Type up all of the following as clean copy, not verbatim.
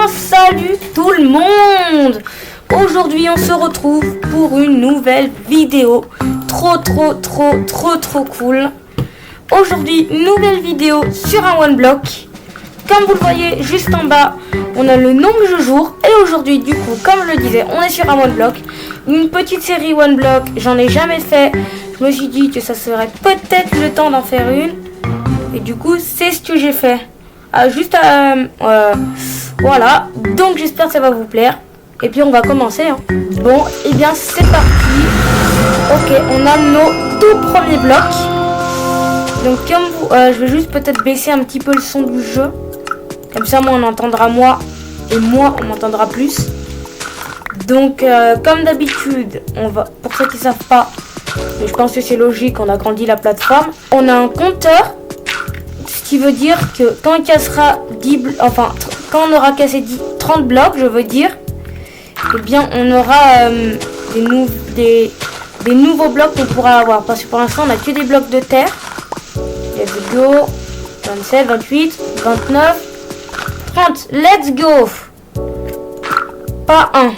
bien, salut tout le monde. Aujourd'hui on se retrouve pour une nouvelle vidéo trop cool. Aujourd'hui, nouvelle vidéo sur un one block. Comme vous le voyez juste en bas, on a le nombre de jours. Et aujourd'hui, du coup, comme je le disais, on est sur un one block. Une petite série one block, j'en ai jamais fait. Je me suis dit que ça serait peut-être le temps d'en faire une. Et du coup, c'est ce que j'ai fait. Voilà, donc j'espère que ça va vous plaire. Et puis on va commencer. Bon, et bien c'est parti. Ok, on a nos tout premiers blocs. Donc comme vous, je vais juste peut-être baisser un petit peu le son du jeu. Comme ça, moi on entendra moi. Et moi on m'entendra plus. Donc comme d'habitude, on va, pour ceux qui ne savent pas, mais je pense que c'est logique, on a grandi la plateforme. On a un compteur. Ce qui veut dire que quand il cassera 10 quand on aura cassé 30 blocs, je veux dire, eh bien on aura des nouveaux blocs qu'on pourra avoir. Parce que pour l'instant on n'a que des blocs de terre. Let's go. 27, 28, 29, 30. Let's go. Pas un.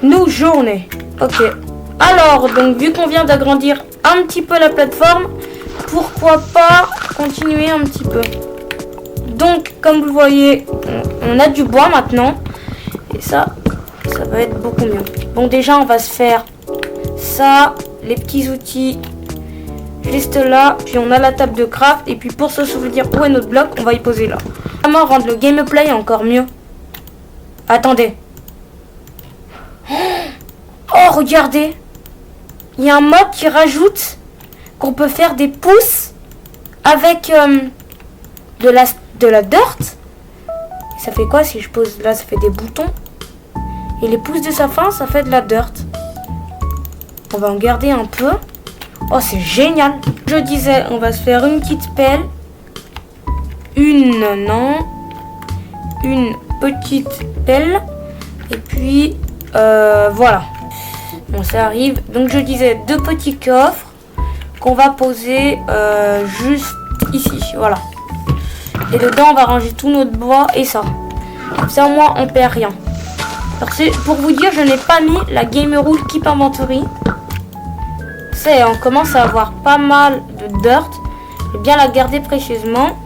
Nous, journée. Ok. Alors, donc vu qu'on vient d'agrandir un petit peu la plateforme, pourquoi pas continuer un petit peu. Donc comme vous voyez, on a du bois maintenant. Et ça va être beaucoup mieux. Bon, déjà on va se faire ça, les petits outils juste là. Puis on a la table de craft. Et puis pour se souvenir où est notre bloc, on va y poser là. Vraiment rendre le gameplay encore mieux. Attendez. Oh regardez, il y a un mode qui rajoute qu'on peut faire des pouces avec de la dirt. Ça fait quoi si je pose là? Ça fait des boutons. Et les pouces de sa fin, ça fait de la dirt. On va en garder un peu. Oh, c'est génial. Je disais, on va se faire une petite pelle. Une petite pelle. Et puis, voilà. Bon, ça arrive. Donc, je disais, deux petits coffres qu'on va poser juste ici, voilà. Et dedans on va ranger tout notre bois et ça. Comme ça au moins on perd rien. Alors c'est pour vous dire, je n'ai pas mis la Game Rule Keep Inventory. C'est, on commence à avoir pas mal de dirt. Je vais bien la garder précieusement.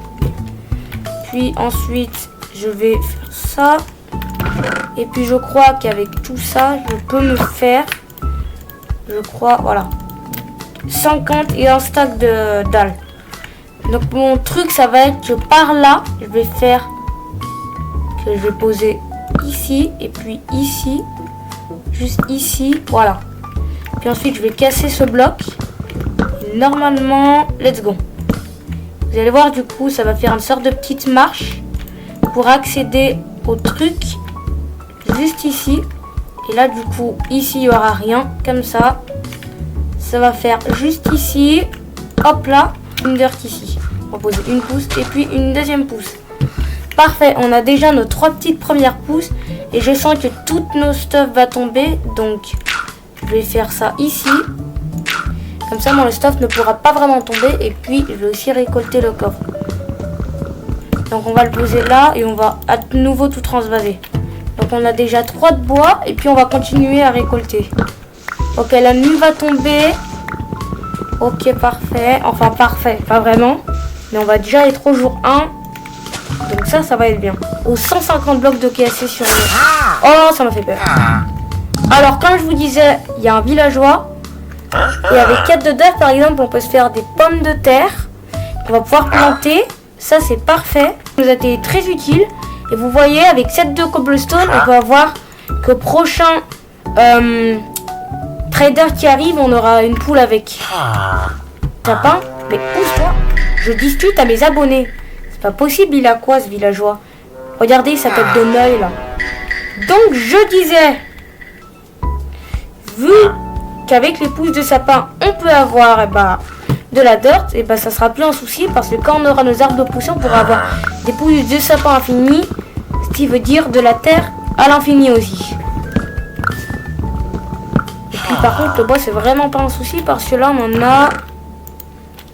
Puis ensuite je vais faire ça. Et puis je crois qu'avec tout ça je peux me faire, je crois, voilà, 50 et un stack de dalles. Donc mon truc ça va être que par là je vais faire que je vais poser ici et puis ici, juste ici, voilà. Puis ensuite je vais casser ce bloc et normalement let's go. Vous allez voir, du coup ça va faire une sorte de petite marche pour accéder au truc juste ici. Et là du coup ici il n'y aura rien, comme ça. Ça va faire juste ici, hop là, une dirt ici. On va poser une pousse et puis une deuxième pousse. Parfait, on a déjà nos 3 petites premières pousses. Et je sens que toutes nos stuff va tomber. Donc, je vais faire ça ici. Comme ça, le stuff ne pourra pas vraiment tomber. Et puis, je vais aussi récolter le coffre. Donc, on va le poser là et on va à nouveau tout transvaser. Donc, on a déjà 3 de bois et puis on va continuer à récolter. Ok, la nuit va tomber. Ok, parfait. Enfin, parfait, pas vraiment. Mais on va déjà être au jour 1. Donc ça va être bien. Aux 150 blocs de KSC sur nous. Oh, ça m'a fait peur. Alors, comme je vous disais, il y a un villageois. Et avec 4 de terre, par exemple, on peut se faire des pommes de terre. On va pouvoir planter. Ça, c'est parfait. Ça nous a été très utile. Et vous voyez, avec 7 de cobblestone, on peut avoir que prochain... trader qui arrive, on aura une poule avec. Tapin, mais pousse-toi. Je discute à mes abonnés. C'est pas possible, il a quoi ce villageois? Regardez sa tête de l'œil là. Donc je disais, vu qu'avec les pousses de sapin, on peut avoir de la dirt, et ça sera plus un souci parce que quand on aura nos arbres de poussin, on pourra avoir des pousses de sapin infinies, ce qui veut dire de la terre à l'infini aussi. Et puis par contre le bois c'est vraiment pas un souci parce que là on en a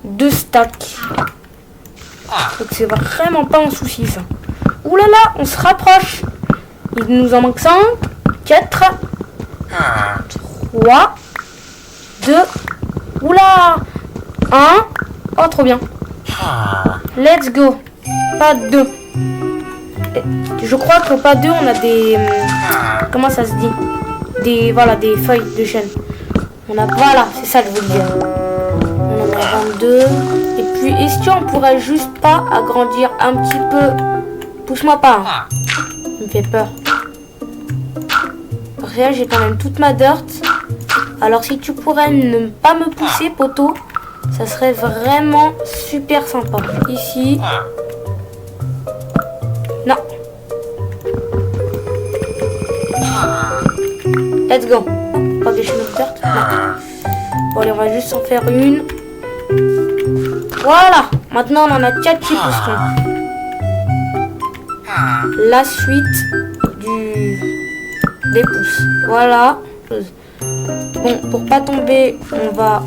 2 stacks. Donc c'est vraiment pas un souci ça. Ouh là là, on se rapproche. Il nous en manque 5, 4, 3, 2, oula, 1. Oh, trop bien. Let's go. Pas 2. Je crois que pas 2, on a des... Comment ça se dit? Voilà, des feuilles de chêne. On a... Voilà, c'est ça que je veux dire. On en a 22. Et puis, est-ce qu'on pourrait juste pas agrandir un petit peu? Pousse-moi pas. Hein. Il me fait peur. Parce que là, j'ai quand même toute ma dirt. Alors, si tu pourrais ne pas me pousser, poteau, ça serait vraiment super sympa. Ici. Non. Let's go. Pas des chaînes de dirt. Bon, allez, on va juste en faire une. Voilà. Maintenant, on en a 4 qui pousseront. La suite des pousses. Voilà. Bon, pour pas tomber, on va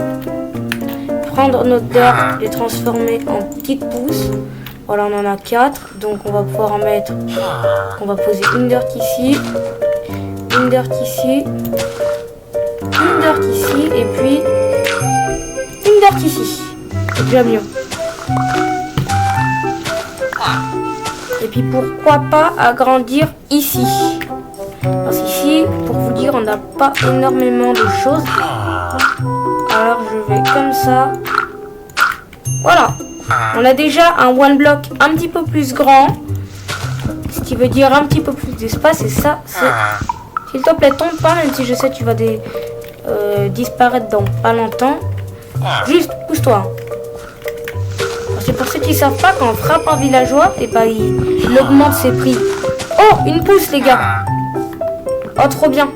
prendre notre dirt, les transformer en petites pousses. Voilà, on en a 4. Donc, on va pouvoir en mettre... On va poser une dirt ici. Une dirt ici. Une dirt ici. Et puis... Une dirt ici. C'est déjà mieux. Et puis pourquoi pas agrandir ici. Parce qu'ici, pour vous dire, on n'a pas énormément de choses. Alors je vais comme ça. Voilà. On a déjà un one block un petit peu plus grand. Ce qui veut dire un petit peu plus d'espace. Et ça, c'est... S'il te plaît, tombe pas, même si je sais que tu vas disparaître dans pas longtemps. Juste, pousse-toi. C'est pour ceux qui ne savent pas, quand on frappe un villageois, et bah, il augmente ses prix. Oh, une pousse, les gars. Oh, trop bien.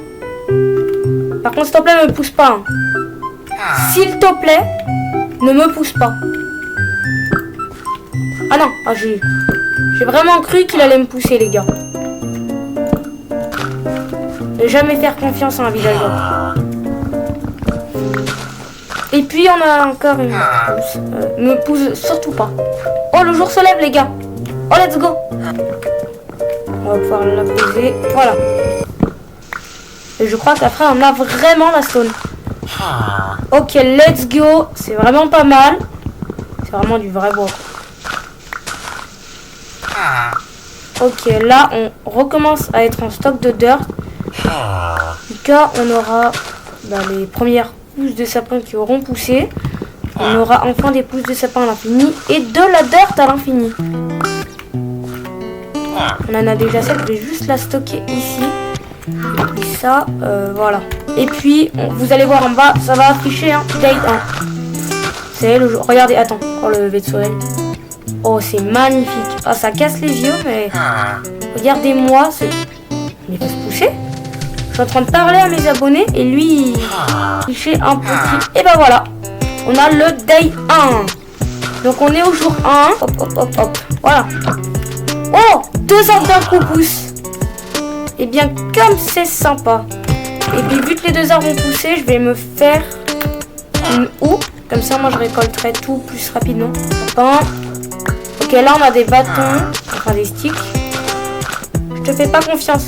Par contre, s'il te plaît, ne me pousse pas. Hein. S'il te plaît, ne me pousse pas. Ah non, ah, j'ai vraiment cru qu'il allait me pousser, les gars. Ne jamais faire confiance à un villageois. Et puis on a encore une pousse. Ne pousse surtout pas. Oh, le jour se lève, les gars. Oh, let's go. On va pouvoir la poser. Voilà. Et je crois qu'après on a vraiment la stone. Ok, let's go. C'est vraiment pas mal. C'est vraiment du vrai bois. Ok, là on recommence à être en stock de dirt. Du cas, on aura les premières pousses de sapin qui auront poussé. On aura enfin des pousses de sapin à l'infini et de la dirt à l'infini. On en a déjà 7, je vais juste la stocker ici. Et puis ça, voilà. Et puis, vous allez voir en bas, ça va afficher un day 1. C'est le jour. Regardez, attends, oh, le lever de soleil. Oh, c'est magnifique. Ah, ça casse les yeux, mais regardez-moi, c'est... Il va se pousser. Je suis en train de parler à mes abonnés et lui, il fait un petit... Et ben voilà, on a le day 1. Donc on est au jour 1. Hop, hop, hop, hop. Voilà. Oh, 2 arbres d'un coup poussent. Et bien, comme c'est sympa. Et puis, vu que les 2 arbres ont poussé, je vais me faire une houe. Comme ça, moi, je récolterai tout plus rapidement. Enfin, ok, là, on a des bâtons. Enfin, des sticks. Je te fais pas confiance.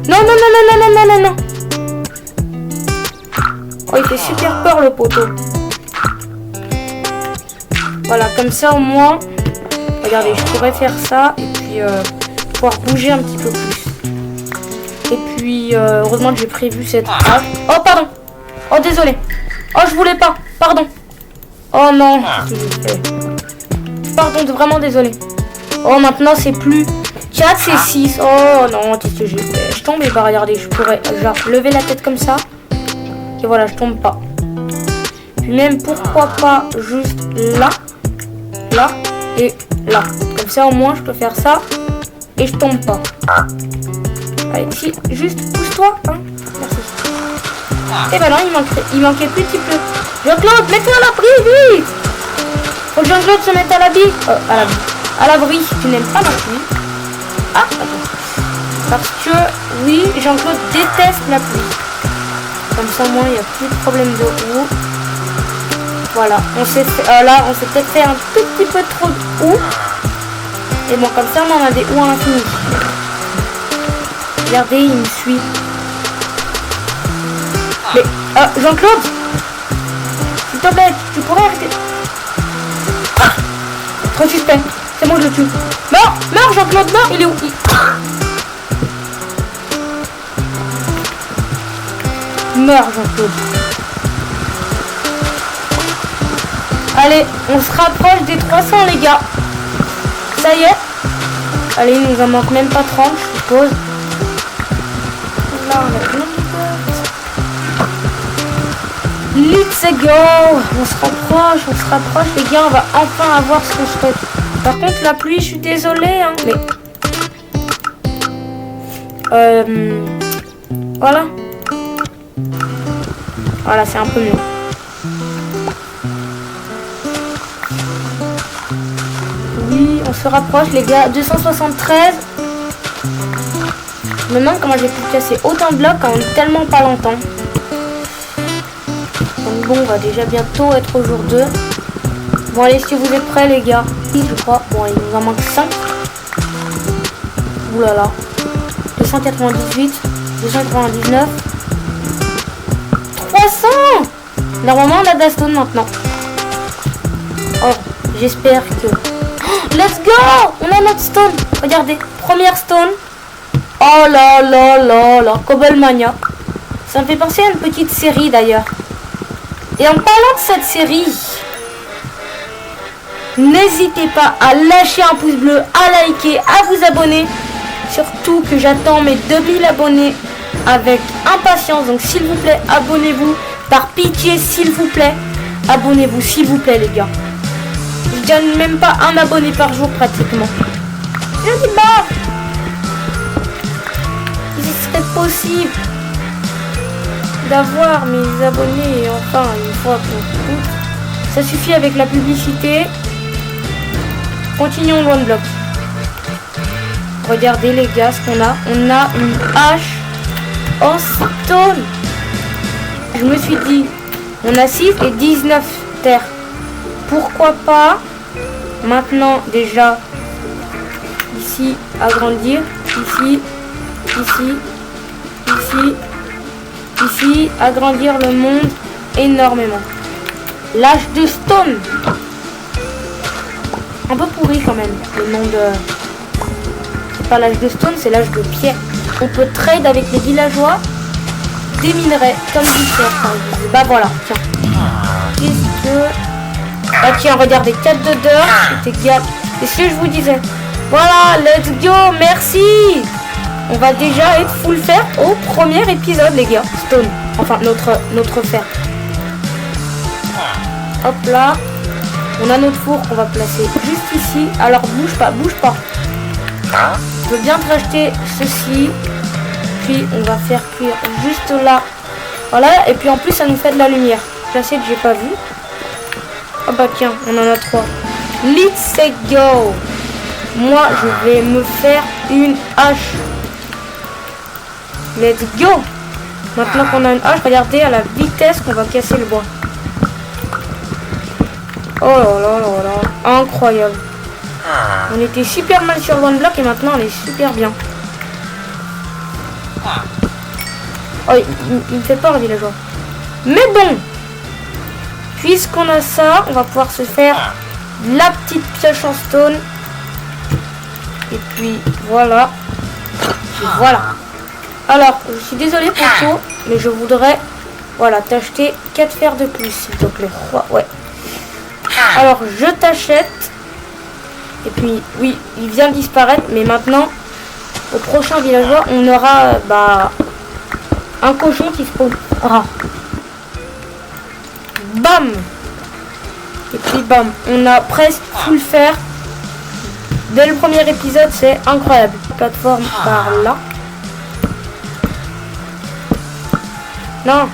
Non, non, non, non, non, non, non, non. Oh, il fait super peur, le poteau. Voilà, comme ça, au moins... Regardez, je pourrais faire ça. Et puis, pouvoir bouger un petit peu plus. Et puis, heureusement que j'ai prévu cette hache. Oh, pardon. Oh, désolé. Oh, je voulais pas. Pardon. Oh, non. Pardon, vraiment désolé. Oh, maintenant, c'est plus 4, c'est 6. Oh, non, qu'est-ce que j'ai fait? Je tombe et bah, regardez, je pourrais, genre, lever la tête comme ça. Et voilà, je tombe pas. Puis même, pourquoi pas juste là. Là et là. Comme ça, au moins, je peux faire ça. Et je tombe pas. Allez, si, juste pousse-toi. Hein. Merci. Et ben non, il manquait plus un petit peu. Jean-Claude, mets-toi à l'abri, vite. Faut que Jean-Claude se mette à l'abri. À l'abri, si tu n'aimes pas la pluie. Ah, attends. Parce que, oui, Jean-Claude déteste la pluie. Comme ça, au moins, il n'y a plus de problème de roue. Voilà, on s'est fait, là, on s'est peut-être fait un tout petit peu trop de houe. Et bon, comme ça, on en a des hauts à l'infini. Regardez, il me suit. Mais, Jean-Claude, s'il te plaît, tu pourrais arrêter. Ah, trop suspect. C'est bon, je le tue. Meurs, meurs, Jean-Claude, meurs. Il est où? Meurs, Jean-Claude. Allez, on se rapproche des 300, les gars. Ça y est. Allez, il nous en manque même pas 30, je suppose. Là, on a plein de potes. Let's go. On se rapproche, les gars. On va enfin avoir ce qu'on souhaite. Par contre, la pluie, je suis désolée, hein. Mais... voilà. Voilà, c'est un peu mieux. Oui, on se rapproche, les gars. 273. Je me demande comment j'ai pu casser autant de blocs en tellement pas longtemps. Donc bon, on va déjà bientôt être au jour 2. Bon, allez, si vous êtes prêts, les gars. Oui, je crois. Bon, il nous en manque 5. Ouh là là. 298. 299. 300. Normalement, on a de la stone maintenant. Oh, j'espère que... Oh, let's go. On a notre stone. Regardez, première stone. Oh là là là là. Cobblemania. Ça me fait penser à une petite série d'ailleurs. Et en parlant de cette série... N'hésitez pas à lâcher un pouce bleu, à liker, à vous abonner. Surtout que j'attends mes 2000 abonnés avec impatience. Donc s'il vous plaît, abonnez-vous. Par pitié, s'il vous plaît. Abonnez-vous, s'il vous plaît, les gars. Je gagne même pas un abonné par jour pratiquement. Je dis bah, il serait possible d'avoir mes abonnés enfin une fois pour toutes. Ça suffit avec la publicité. Continuons loin de bloc. Regardez les gars ce qu'on a. On a une hache en stone. Je me suis dit, on a 6 et 19 terres. Pourquoi pas maintenant déjà ici agrandir. Ici, ici, ici, ici. Agrandir le monde énormément. L'âge de stone. Un peu pourri quand même, le nom de... C'est pas l'âge de stone, c'est l'âge de pierre. On peut trade avec les villageois des minerais, comme du fer par exemple. Bah voilà, tiens. Qu'est-ce que... Ah tiens, regardez, 4 de d'or, c'est égal. C'est ce que je vous disais. Voilà, let's go, merci. On va déjà être full fer au premier épisode, les gars. Stone, enfin notre fer. Hop là. On a notre four qu'on va placer juste ici. Alors bouge pas, bouge pas. Je veux bien te racheter ceci. Puis on va faire cuire juste là. Voilà, et puis en plus ça nous fait de la lumière. L'assiette j'ai pas vu. Ah bah tiens, on en a 3. Let's go. Moi je vais me faire une hache. Let's go. Maintenant qu'on a une hache, regardez à la vitesse qu'on va casser le bois. Oh là là là là, incroyable. On était super mal sur one block et maintenant on est super bien. Oh, il me fait peur le villageois. Mais bon, puisqu'on a ça, on va pouvoir se faire la petite pioche en stone. Et puis voilà. Et voilà. Alors, je suis désolé pour tout, mais je voudrais, voilà, t'acheter 4 fers de plus, s'il te plaît. Ouais. Alors, je t'achète. Et puis, oui, il vient de disparaître. Mais maintenant, au prochain villageois, on aura un cochon qui se posera. Bam. Et puis, bam. On a presque full fer. Dès le premier épisode, c'est incroyable. Plateforme par là. Non.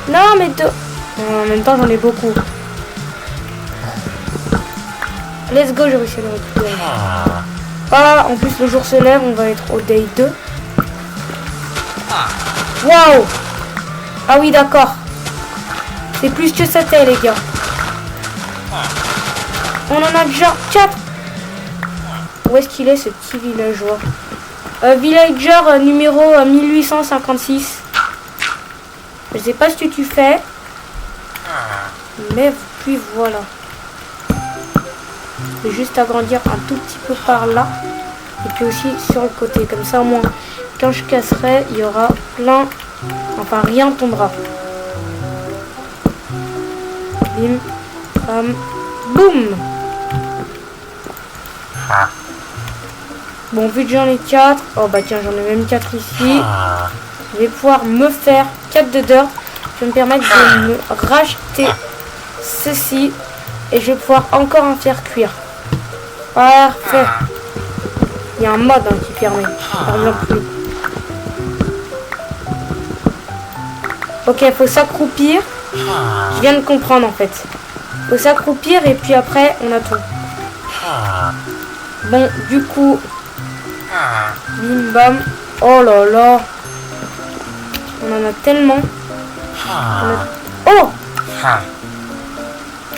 Non, mais en même temps, j'en ai beaucoup. Let's go, j'ai réussi à le récupérer. Ah, en plus le jour se lève, on va être au day 2. Waouh. Ah oui, d'accord. C'est plus que c'était, les gars. On en a déjà 4. où est-ce qu'il est ce petit villageois? Villager numéro 1856. Je sais pas ce que tu fais. Mais puis voilà. Je vais juste agrandir un tout petit peu par là. Et puis aussi sur le côté. Comme ça au moins quand je casserai, il y aura plein. Enfin rien tombera. Bim. Bam. Boum. Bon, vu que j'en ai 4, oh bah tiens, j'en ai même 4 ici. Je vais pouvoir me faire 4 de dirt. Je vais me permettre de me racheter ceci. Et je vais pouvoir encore en faire cuire. Parfait. Il y a un mode qui permet. Par exemple. Ok, faut s'accroupir. Je viens de comprendre en fait. Faut s'accroupir et puis après, on a tout. Bon, du coup... Bim bam. Oh là là. On en a tellement. Oh!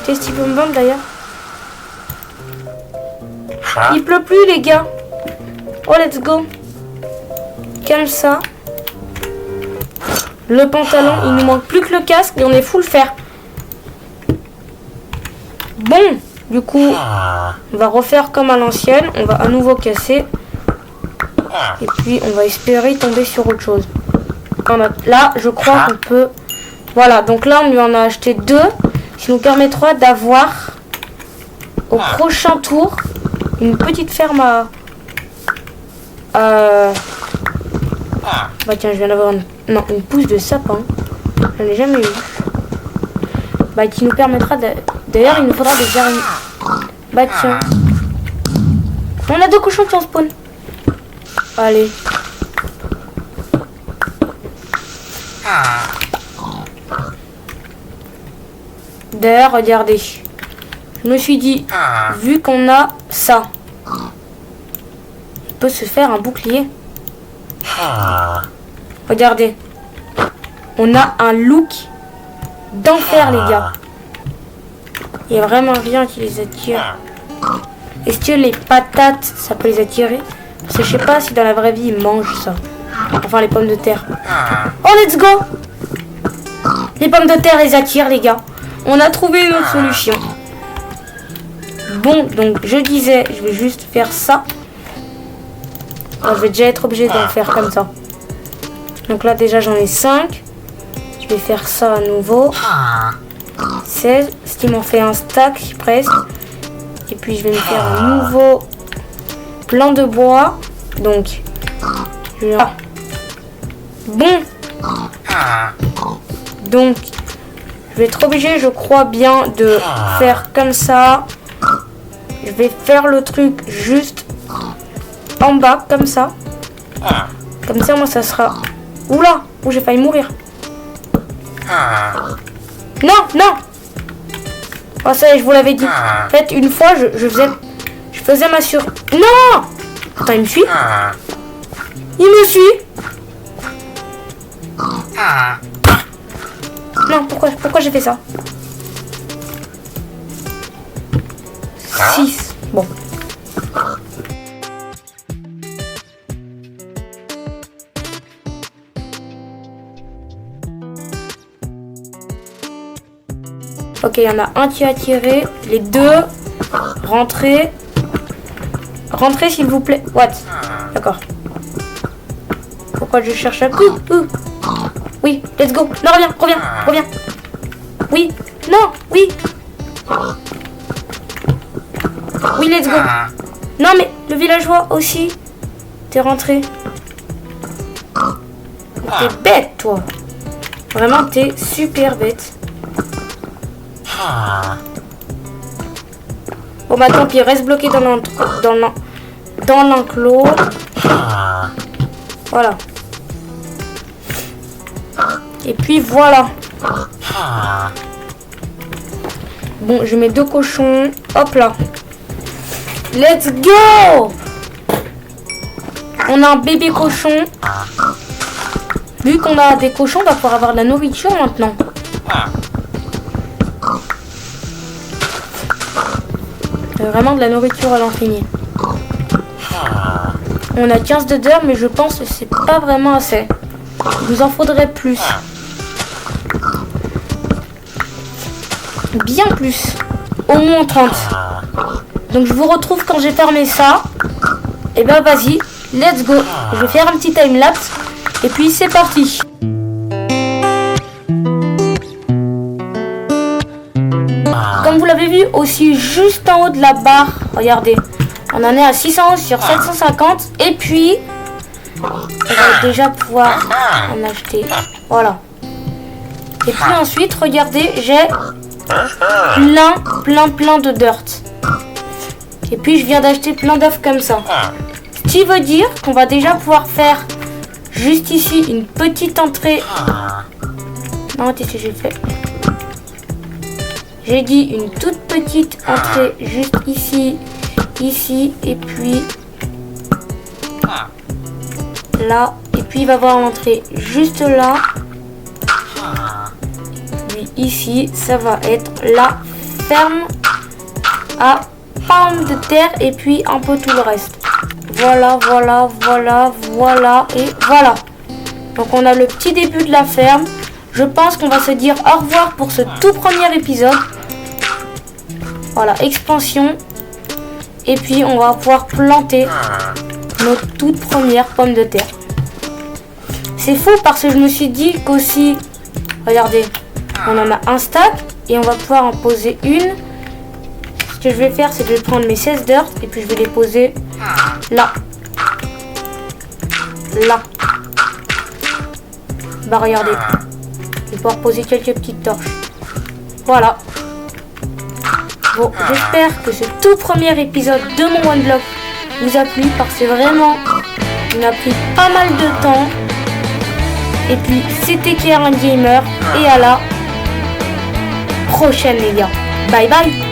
Qu'est-ce qu'il peut me vendre d'ailleurs? Il pleut plus les gars. Oh let's go. Comme ça. Le pantalon, il nous manque plus que le casque et on est full fer. Bon, du coup, on va refaire comme à l'ancienne. On va à nouveau casser. Et puis on va espérer tomber sur autre chose. Là, je crois qu'on peut... Voilà, donc là, on lui en a acheté 2. Ce qui nous permettra d'avoir au prochain tour une petite ferme à... Bah tiens, je viens d'avoir une pousse de sapin. Je n'en ai jamais eu. Bah qui nous permettra de... D'ailleurs, il nous faudra des araignées. Bah tiens. On a 2 cochons qui en spawn. Allez. D'ailleurs, regardez. Je me suis dit, vu qu'on a ça, on peut se faire un bouclier. Regardez. On a un look d'enfer, les gars. Il n'y a vraiment rien qui les attire. Est-ce que les patates, ça peut les attirer? Parce que je sais pas si dans la vraie vie, ils mangent ça. Enfin, les pommes de terre. Oh, let's go! Les pommes de terre les attirent, les gars. On a trouvé une autre solution. Bon, donc, je disais, je vais juste faire ça. Alors, je vais déjà être obligé d'en faire comme ça. Donc là, déjà, j'en ai 5. Je vais faire ça à nouveau. 16. Ce qui m'en fait un stack, presque. Et puis, je vais me faire un nouveau plan de bois. Donc, je vais... Bon. Donc, je vais être obligé, je crois bien, de faire comme ça. Je vais faire le truc juste en bas, comme ça. Comme ça, moi, ça sera... Oula! Où j'ai failli mourir. Non, non! Oh, ça y est, je vous l'avais dit. En fait, une fois, je faisais ma sur... Non! Attends, il me suit? Il me suit? Non, pourquoi j'ai fait ça? 6. Bon. Ok, il y en a un qui a tiré. Les 2. Rentrez. Rentrez, s'il vous plaît. What? D'accord. Pourquoi je cherche un coup? Oui, let's go. Non, reviens. Oui, non, oui. Oui, let's go. Non, mais le villageois aussi. T'es rentré. T'es bête, toi. Vraiment, t'es super bête. Bon, bah tant pis, reste bloqué dans l'enclos. Voilà. Et puis voilà. Bon, je mets 2 cochons. Hop là. Let's go! On a un bébé cochon. Vu qu'on a des cochons, on va pouvoir avoir de la nourriture maintenant. Vraiment de la nourriture à l'infini. On a 15 de dirt, mais je pense que c'est pas vraiment assez. Il vous en faudrait plus. Bien plus. Au moins 30. Donc je vous retrouve quand j'ai fermé ça. Et ben vas-y, let's go. Je vais faire un petit time-lapse. Et puis c'est parti. Comme vous l'avez vu aussi juste en haut de la barre, regardez, on en est à 611 sur 750 et puis on va déjà pouvoir en acheter, voilà. Et puis ensuite, regardez, j'ai plein de dirt. Et puis je viens d'acheter plein d'œufs comme ça. Ce qui veut dire qu'on va déjà pouvoir faire juste ici une petite entrée. Non, qu'est-ce que j'ai fait? J'ai dit une toute petite entrée juste ici, et puis là, et puis il va y avoir l'entrée juste là, puis ici, ça va être la ferme à pommes de terre et puis un peu tout le reste. Voilà, et voilà. Donc on a le petit début de la ferme. Je pense qu'on va se dire au revoir pour ce tout premier épisode. Voilà, expansion. Et puis on va pouvoir planter nos toutes premières pommes de terre. C'est fou parce que je me suis dit qu'aussi, regardez, on en a un stack et on va pouvoir en poser une. Ce que je vais faire, c'est que je vais prendre mes 16 dirt et puis je vais les poser là. Là. Bah regardez. Je vais pouvoir poser quelques petites torches. Voilà. Bon, j'espère que ce tout premier épisode de mon One Block vous a plu parce que vraiment, il m'a pris pas mal de temps. Et puis, c'était Kieran Gamer et à la prochaine les gars. Bye bye.